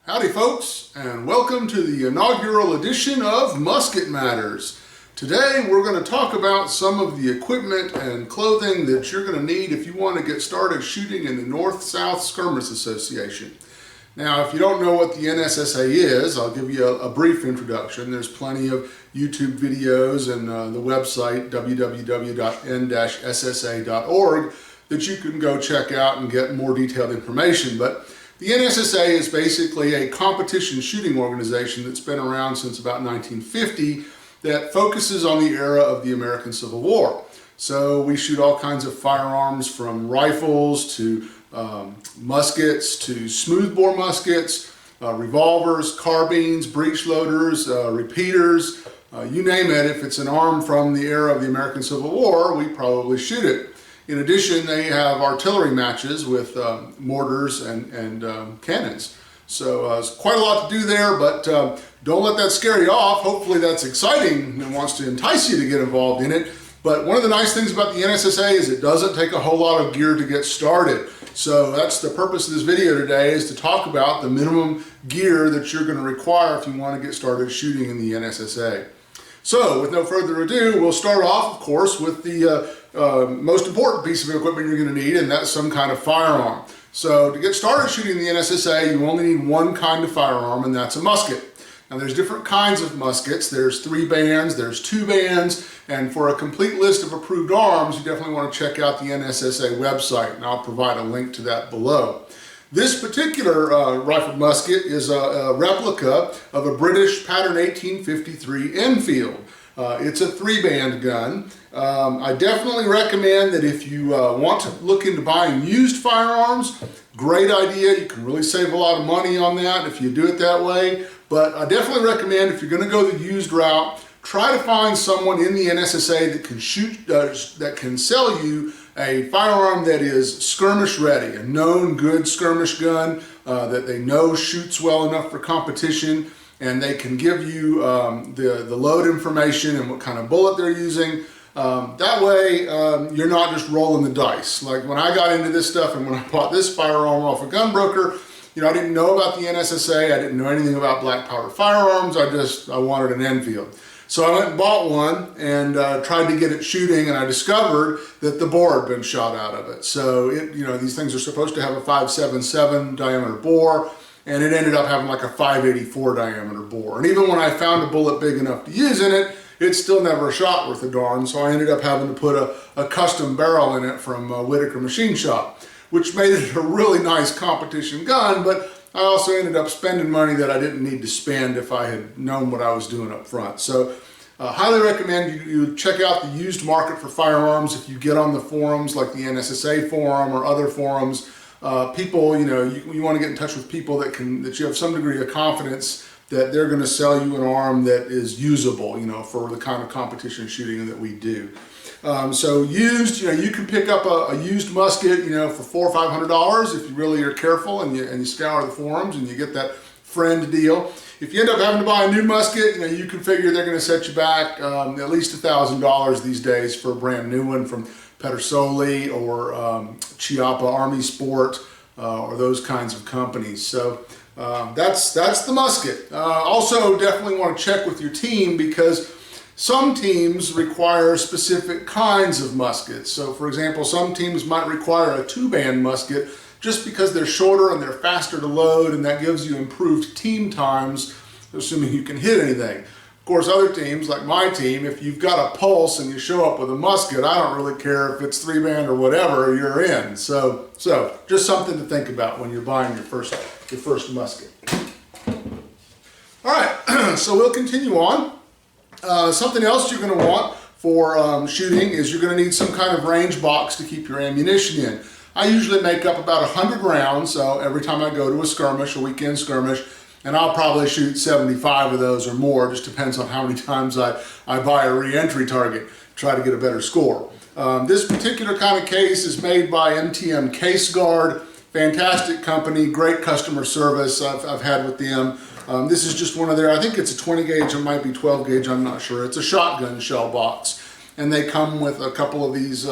Howdy folks, and welcome to the inaugural edition of Musket Matters. Today we're going to talk about some of the equipment and clothing that you're going to need if you want to get started shooting in the North-South Skirmish Association. Now, if you don't know what the N-SSA is, I'll give you a brief introduction. There's plenty of YouTube videos and the website www.n-ssa.org that you can go check out and get more detailed information. But the N-SSA is basically a competition shooting organization that's been around since about 1950 that focuses on the era of the American Civil War. So we shoot all kinds of firearms from rifles to muskets to smoothbore muskets, revolvers, carbines, breech loaders, repeaters, you name it. If it's an arm from the era of the American Civil War, we probably shoot it. In addition, they have artillery matches with mortars and cannons. So there's quite a lot to do there, but don't let that scare you off. Hopefully that's exciting and wants to entice you to get involved in it. But one of the nice things about the N-SSA is it doesn't take a whole lot of gear to get started. So that's the purpose of this video today, is to talk about the minimum gear that you're going to require if you want to get started shooting in the N-SSA. So with no further ado, we'll start off, of course, with the most important piece of equipment you're going to need, and that's some kind of firearm. So to get started shooting the N-SSA, you only need one kind of firearm, and that's a musket. Now there's different kinds of muskets. There's 3 bands, there's 2 bands, and for a complete list of approved arms, you definitely want to check out the N-SSA website, and I'll provide a link to that below. This particular rifled musket is a replica of a British pattern 1853 Enfield. It's a 3-band gun. I definitely recommend that if you want to look into buying used firearms, great idea. You can really save a lot of money on that if you do it that way. But I definitely recommend, if you're going to go the used route, try to find someone in the N-SSA that can that can sell you a firearm that is skirmish ready, a known good skirmish gun that they know shoots well enough for competition, and they can give you the load information and what kind of bullet they're using. That way you're not just rolling the dice. Like when I got into this stuff and when I bought this firearm off a gun broker, you know, I didn't know about the N-SSA, I didn't know anything about black powder firearms, I wanted an Enfield. So I went and bought one and tried to get it shooting, and I discovered that the bore had been shot out of it. So these things are supposed to have a 5.77 diameter bore, and it ended up having like a 5.84 diameter bore. And even when I found a bullet big enough to use in it, it still never shot worth a darn. So I ended up having to put a custom barrel in it from Whitaker Machine Shop, which made it a really nice competition gun, but I also ended up spending money that I didn't need to spend if I had known what I was doing up front. So highly recommend you check out the used market for firearms. If you get on the forums like the N-SSA forum or other forums, people, you want to get in touch with people that you have some degree of confidence that they're going to sell you an arm that is usable, for the kind of competition shooting that we do. So used, you can pick up a used musket, for $400 or $500 if you really are careful and you scour the forums and you get that friend deal. If you end up having to buy a new musket, you can figure they're going to set you back at least $1,000 these days for a brand new one from Pedersoli or Chiappa Army Sport or those kinds of companies. So that's the musket. Also, definitely want to check with your team, because some teams require specific kinds of muskets. So for example, some teams might require a 2-band musket just because they're shorter and they're faster to load, and that gives you improved team times, assuming you can hit anything. Of course, other teams, like my team, if you've got a pulse and you show up with a musket, I don't really care if it's 3-band or whatever, you're in. So just something to think about when you're buying your first musket. All right, so we'll continue on. Something else you're going to want for shooting is you're going to need some kind of range box to keep your ammunition in. I usually make up about 100 rounds, so every time I go to a skirmish, a weekend skirmish, and I'll probably shoot 75 of those or more. Just depends on how many times I buy a re-entry target, try to get a better score. This particular kind of case is made by MTM Case Guard. Fantastic company, great customer service I've had with them. This is just one of their, I think it's a 20 gauge, it might be 12 gauge, I'm not sure. It's a shotgun shell box. And they come with a couple of these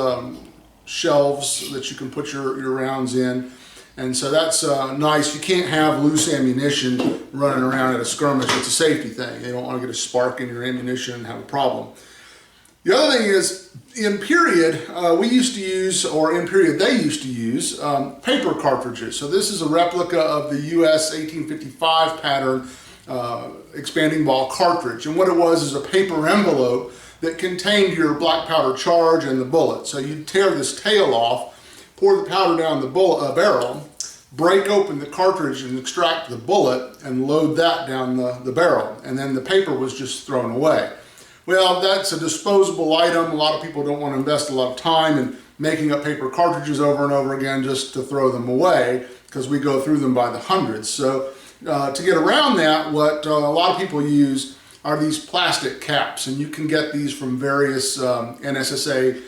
shelves that you can put your rounds in. And so that's nice. You can't have loose ammunition running around at a skirmish. It's a safety thing. You don't want to get a spark in your ammunition and have a problem. The other thing is, in period, we used to use, or in period they used to use, paper cartridges. So this is a replica of the US 1855 pattern expanding ball cartridge. And what it was is a paper envelope that contained your black powder charge and the bullet. So you'd tear this tail off, pour the powder down the barrel, break open the cartridge and extract the bullet and load that down the barrel. And then the paper was just thrown away. Well, that's a disposable item. A lot of people don't want to invest a lot of time in making up paper cartridges over and over again just to throw them away, because we go through them by the hundreds. So to get around that, what a lot of people use are these plastic caps, and you can get these from various N-SSA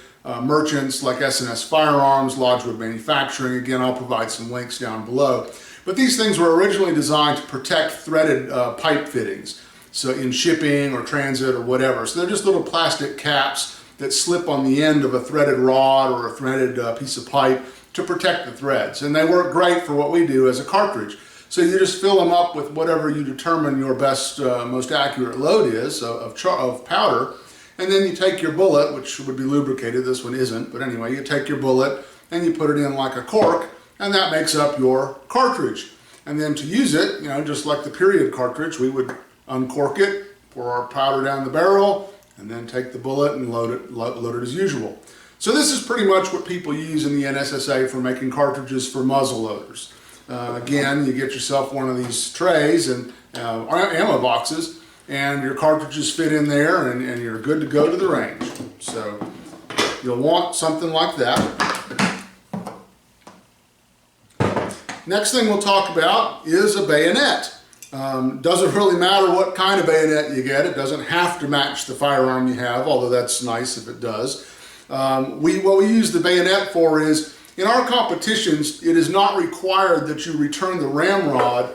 merchants like S&S Firearms, Lodgewood Manufacturing. Again, I'll provide some links down below. But these things were originally designed to protect threaded pipe fittings, so in shipping or transit or whatever. So they're just little plastic caps that slip on the end of a threaded rod or a threaded piece of pipe to protect the threads. And they work great for what we do as a cartridge. So you just fill them up with whatever you determine your best, most accurate load is of powder, and then you take your bullet, which would be lubricated. This one isn't, but anyway, you take your bullet and you put it in like a cork, and that makes up your cartridge. And then to use it, you know, just like the period cartridge, we would uncork it, pour our powder down the barrel, and then take the bullet and load it as usual. So this is pretty much what people use in the N-SSA for making cartridges for muzzle loaders. Again, you get yourself one of these trays and ammo boxes, and your cartridges fit in there, and you're good to go to the range. So you'll want something like that. Next thing we'll talk about is a bayonet. Doesn't really matter what kind of bayonet you get. It doesn't have to match the firearm you have, although that's nice if it does. What we use the bayonet for is, in our competitions, it is not required that you return the ramrod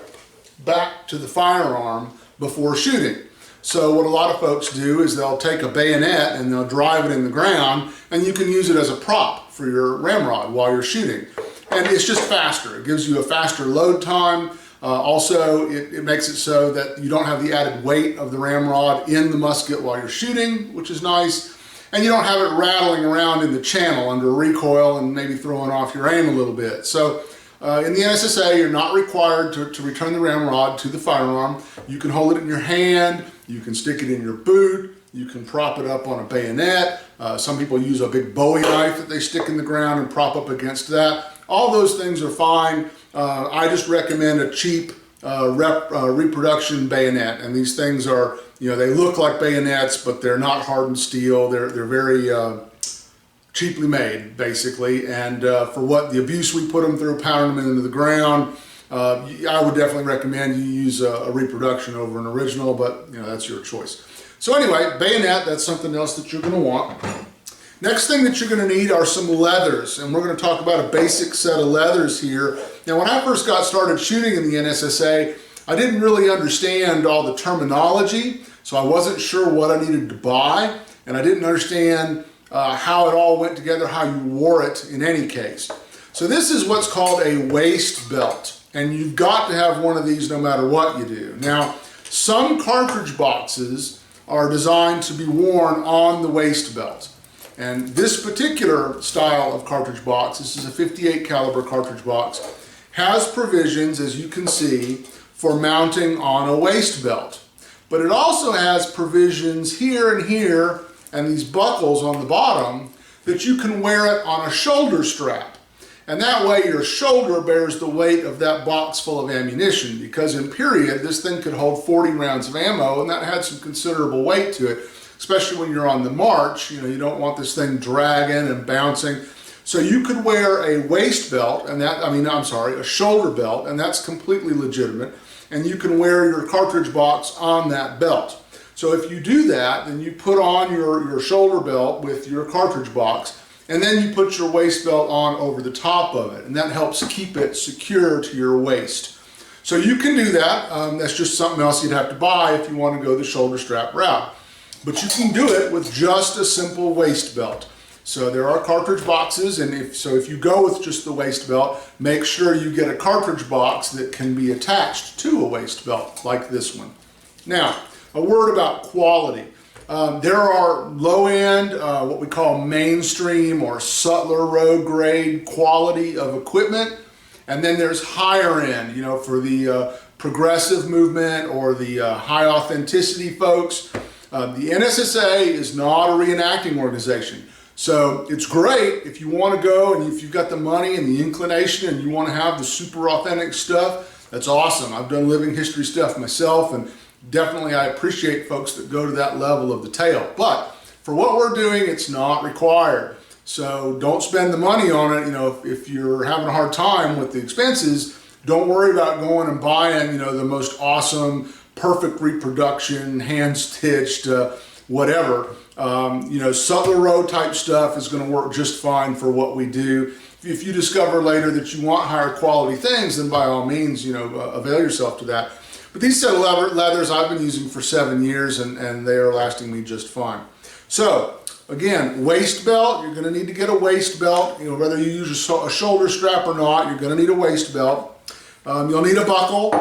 back to the firearm before shooting. So what a lot of folks do is they'll take a bayonet and they'll drive it in the ground, and you can use it as a prop for your ramrod while you're shooting. And it's just faster. It gives you a faster load time. Also, it makes it so that you don't have the added weight of the ramrod in the musket while you're shooting, which is nice. And you don't have it rattling around in the channel under recoil and maybe throwing off your aim a little bit. So in the N-SSA, you're not required to return the ramrod to the firearm. You can hold it in your hand, you can stick it in your boot, you can prop it up on a bayonet. Some people use a big Bowie knife that they stick in the ground and prop up against that. All those things are fine. I just recommend a cheap reproduction bayonet, and these things are, you know, they look like bayonets, but they're not hardened steel. They're very cheaply made, basically, and for what the abuse we put them through, pounding them into the ground, I would definitely recommend you use a reproduction over an original, but you know, that's your choice. So anyway, bayonet, that's something else that you're going to want. Next thing that you're going to need are some leathers, and we're going to talk about a basic set of leathers here. Now, when I first got started shooting in the N-SSA, I didn't really understand all the terminology, so I wasn't sure what I needed to buy, and I didn't understand how it all went together, how you wore it in any case. So this is what's called a waist belt, and you've got to have one of these no matter what you do. Now, some cartridge boxes are designed to be worn on the waist belt. And this particular style of cartridge box, this is a 58 caliber cartridge box, has provisions, as you can see, for mounting on a waist belt. But it also has provisions here and here, and these buckles on the bottom, that you can wear it on a shoulder strap. And that way your shoulder bears the weight of that box full of ammunition, because in period, this thing could hold 40 rounds of ammo, and that had some considerable weight to it. Especially when you're on the march, you know, you don't want this thing dragging and bouncing. So you could wear a waist belt, and a shoulder belt, and that's completely legitimate. And you can wear your cartridge box on that belt. So if you do that, then you put on your shoulder belt with your cartridge box, and then you put your waist belt on over the top of it, and that helps keep it secure to your waist. So you can do that. That's just something else you'd have to buy if you want to go the shoulder strap route. But you can do it with just a simple waist belt. So there are cartridge boxes, and if you go with just the waist belt, make sure you get a cartridge box that can be attached to a waist belt like this one. Now, a word about quality. There are low-end, what we call mainstream or subtler road grade quality of equipment, and then there's higher end, you know, for the progressive movement or the high authenticity folks. The N-SSA is not a reenacting organization. So it's great if you want to go and if you've got the money and the inclination and you want to have the super authentic stuff, that's awesome. I've done living history stuff myself, and definitely I appreciate folks that go to that level of detail. But for what we're doing, it's not required. So don't spend the money on it. You know, if you're having a hard time with the expenses, don't worry about going and buying, you know, the most awesome, perfect reproduction, hand-stitched, whatever. You know, subtler road type stuff is going to work just fine for what we do. If you discover later that you want higher quality things, then by all means, you know, avail yourself to that. But these set of leathers I've been using for 7 years, and they are lasting me just fine. So again, waist belt, you're going to need to get a waist belt. You know, whether you use a shoulder strap or not, you're going to need a waist belt. You'll need a buckle.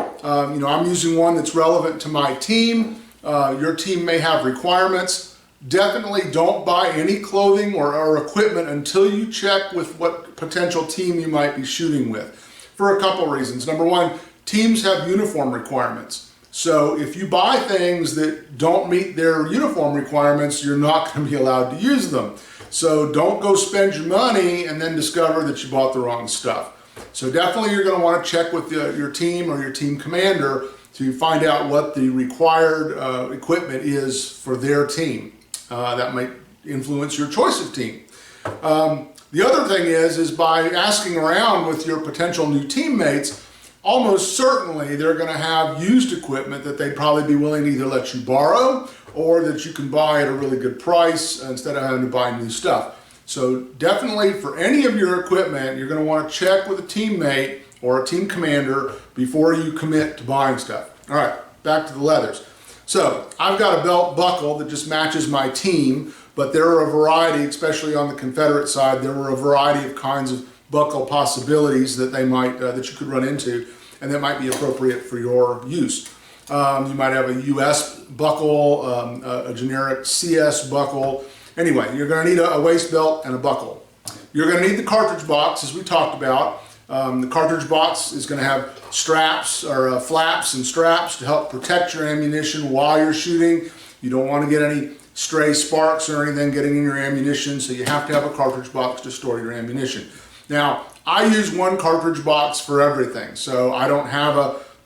You know, I'm using one that's relevant to my team. Your team may have requirements. Definitely don't buy any clothing or equipment until you check with what potential team you might be shooting with, for a couple reasons. Number one, teams have uniform requirements. So if you buy things that don't meet their uniform requirements, you're not going to be allowed to use them. So don't go spend your money and then discover that you bought the wrong stuff. So definitely you're going to want to check with your team or your team commander to find out what the required equipment is for their team. That might influence your choice of team. The other thing is by asking around with your potential new teammates, almost certainly they're going to have used equipment that they'd probably be willing to either let you borrow or that you can buy at a really good price instead of having to buy new stuff. So definitely for any of your equipment, you're going to want to check with a teammate or a team commander before you commit to buying stuff. All right, back to the leathers. So I've got a belt buckle that just matches my team, but there are a variety, especially on the Confederate side, there were a variety of kinds of buckle possibilities that they might that you could run into, and that might be appropriate for your use. You might have a US buckle, a generic CS buckle. Anyway, you're going to need a waist belt and a buckle. You're going to need the cartridge box, as we talked about. The cartridge box is going to have straps or flaps and straps to help protect your ammunition while you're shooting. You don't want to get any stray sparks or anything getting in your ammunition, so you have to have a cartridge box to store your ammunition. Now, I use one cartridge box for everything, so I don't have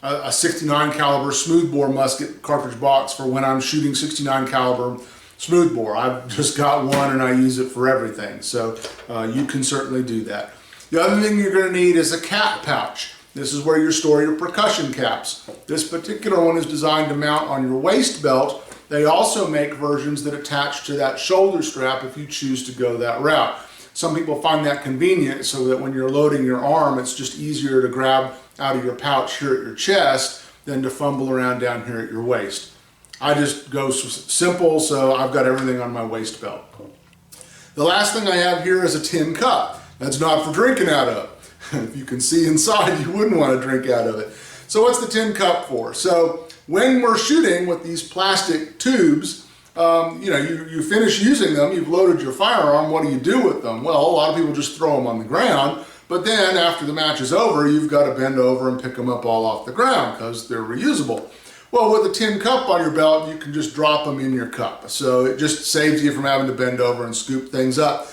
a 69 caliber smoothbore musket cartridge box for when I'm shooting 69 caliber smoothbore. I've just got one and I use it for everything, so you can certainly do that. The other thing you're going to need is a cap pouch. This is where you store your percussion caps. This particular one is designed to mount on your waist belt. They also make versions that attach to that shoulder strap if you choose to go that route. Some people find that convenient so that when you're loading your arm, it's just easier to grab out of your pouch here at your chest than to fumble around down here at your waist. I just go simple, so I've got everything on my waist belt. The last thing I have here is a tin cup. That's not for drinking out of. If you can see inside, you wouldn't want to drink out of it. So what's the tin cup for? So when we're shooting with these plastic tubes, you know, you finish using them, you've loaded your firearm, what do you do with them? Well, a lot of people just throw them on the ground, but then after the match is over, you've got to bend over and pick them up all off the ground because they're reusable. Well, with a tin cup on your belt, you can just drop them in your cup. So it just saves you from having to bend over and scoop things up.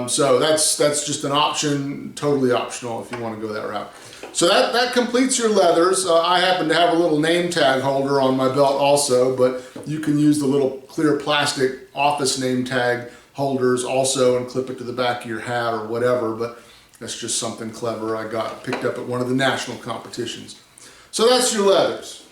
So that's just an option, totally optional if you want to go that route. So that completes your leathers. I happen to have a little name tag holder on my belt also, but you can use the little clear plastic office name tag holders also and clip it to the back of your hat or whatever, but that's just something clever I picked up at one of the national competitions. So that's your leathers.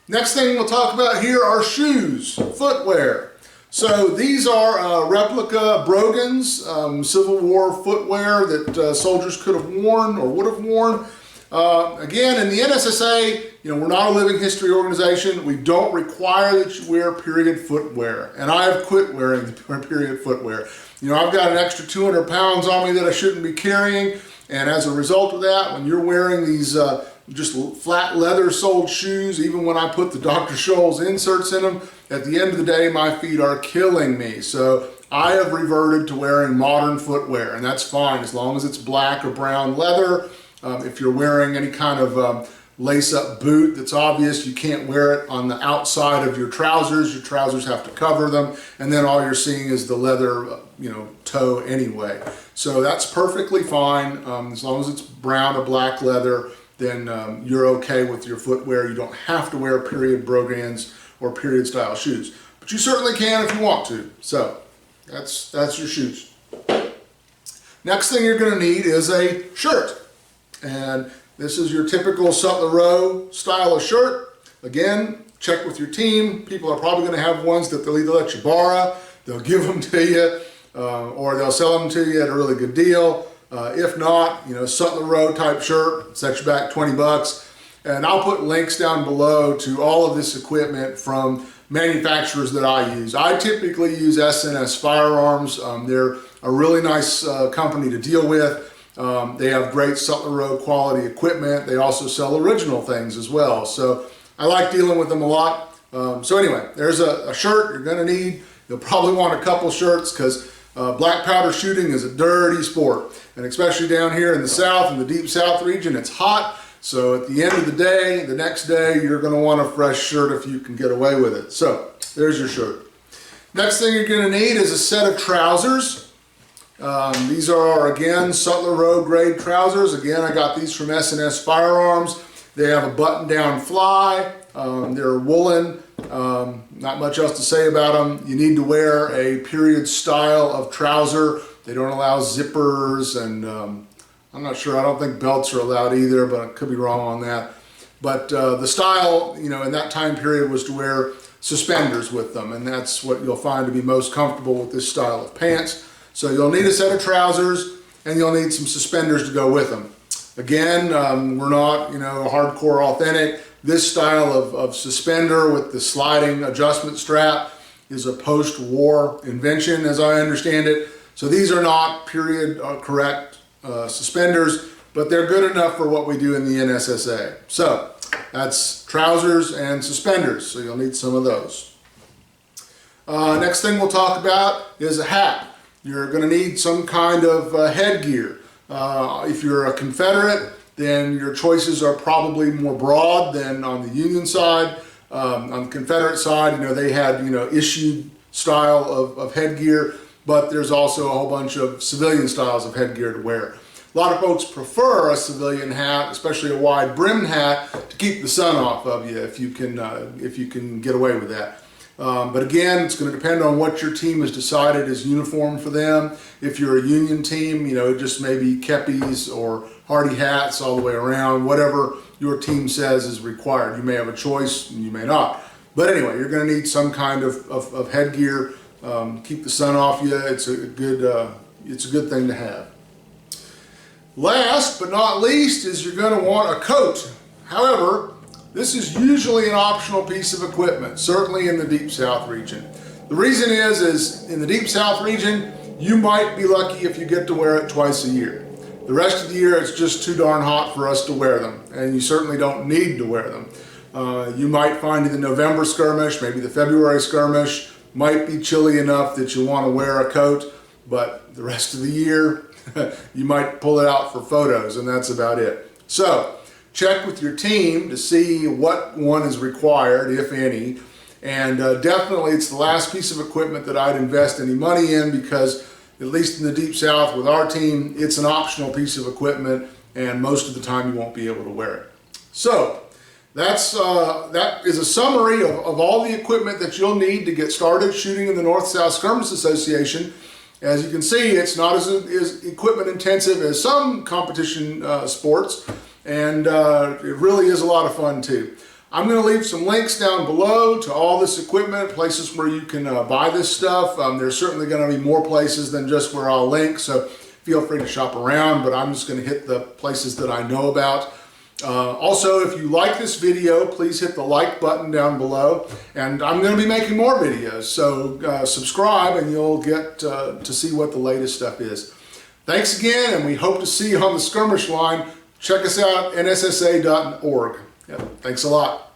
Next thing we'll talk about here are shoes, footwear. So these are replica Brogans, Civil War footwear that soldiers could have worn or would have worn. Again, in the N-SSA, we're not a living history organization. We don't require that you wear period footwear. And I have quit wearing the period footwear. I've got an extra 200 pounds on me that I shouldn't be carrying. And as a result of that, when you're wearing these just flat leather soled shoes, even when I put the Dr. Scholl's inserts in them, at the end of the day, my feet are killing me. So I have reverted to wearing modern footwear, and that's fine as long as it's black or brown leather. If you're wearing any kind of lace-up boot that's obvious, you can't wear it on the outside of your trousers. Your trousers have to cover them, and then all you're seeing is the leather, toe anyway. So that's perfectly fine. As long as it's brown or black leather, then you're okay with your footwear. You don't have to wear period Brogans or period style shoes, but you certainly can if you want to. So that's your shoes. Next thing you're going to need is a shirt. And this is your typical Sutler Row style of shirt. Again, check with your team. People are probably going to have ones that they'll either let you borrow, they'll give them to you, or they'll sell them to you at a really good deal. If not, Sutler Row type shirt, set you back 20 bucks. And I'll put links down below to all of this equipment from manufacturers that I use. I typically use S&S Firearms. They're a really nice company to deal with. They have great Sutler Row quality equipment. They also sell original things as well. So I like dealing with them a lot. So anyway, there's a shirt you're going to need. You'll probably want a couple shirts because black powder shooting is a dirty sport. And especially down here in the South, in the deep South region, it's hot. So at the end of the day, the next day, you're going to want a fresh shirt if you can get away with it. So there's your shirt. Next thing you're going to need is a set of trousers. These are, again, Sutler Row grade trousers. Again, I got these from S&S Firearms. They have a button-down fly. They're woolen. Not much else to say about them. You need to wear a period style of trouser. They don't allow zippers, and I'm not sure. I don't think belts are allowed either, but I could be wrong on that. But the style, in that time period was to wear suspenders with them, and that's what you'll find to be most comfortable with this style of pants. So you'll need a set of trousers, and you'll need some suspenders to go with them. Again, we're not, hardcore authentic. This style of suspender with the sliding adjustment strap is a post-war invention, as I understand it. So these are not period correct suspenders, but they're good enough for what we do in the N-SSA. So that's trousers and suspenders, so you'll need some of those. Next thing we'll talk about is a hat. You're going to need some kind of headgear. If you're a Confederate, then your choices are probably more broad than on the Union side. On the Confederate side, they had, issued style of headgear, but there's also a whole bunch of civilian styles of headgear to wear. A lot of folks prefer a civilian hat, especially a wide brimmed hat, to keep the sun off of you if you can get away with that. But again, it's going to depend on what your team has decided is uniform for them. If you're a Union team, just maybe Kepis or Hardy hats all the way around, whatever your team says is required. You may have a choice, and you may not. But anyway, you're going to need some kind of headgear. Keep the sun off you. It's a good thing to have. Last but not least is you're going to want a coat. However, this is usually an optional piece of equipment, certainly in the Deep South region. The reason is in the Deep South region, you might be lucky if you get to wear it twice a year. The rest of the year, it's just too darn hot for us to wear them, and you certainly don't need to wear them. You might find in the November skirmish, maybe the February skirmish, might be chilly enough that you want to wear a coat, but the rest of the year, you might pull it out for photos, and that's about it. So, check with your team to see what one is required, if any, and definitely it's the last piece of equipment that I'd invest any money in because, at least in the Deep South with our team, it's an optional piece of equipment and most of the time you won't be able to wear it. So, that is a summary of all the equipment that you'll need to get started shooting in the North-South Skirmish Association. As you can see, it's not as equipment intensive as some competition sports, and it really is a lot of fun too. I'm going to leave some links down below to all this equipment, places where you can buy this stuff. There's certainly going to be more places than just where I'll link, so feel free to shop around, but I'm just going to hit the places that I know about. Also, if you like this video, please hit the like button down below. And I'm going to be making more videos, so subscribe and you'll get to see what the latest stuff is. Thanks again, and we hope to see you on the skirmish line. Check us out, nssa.org. Yeah, thanks a lot.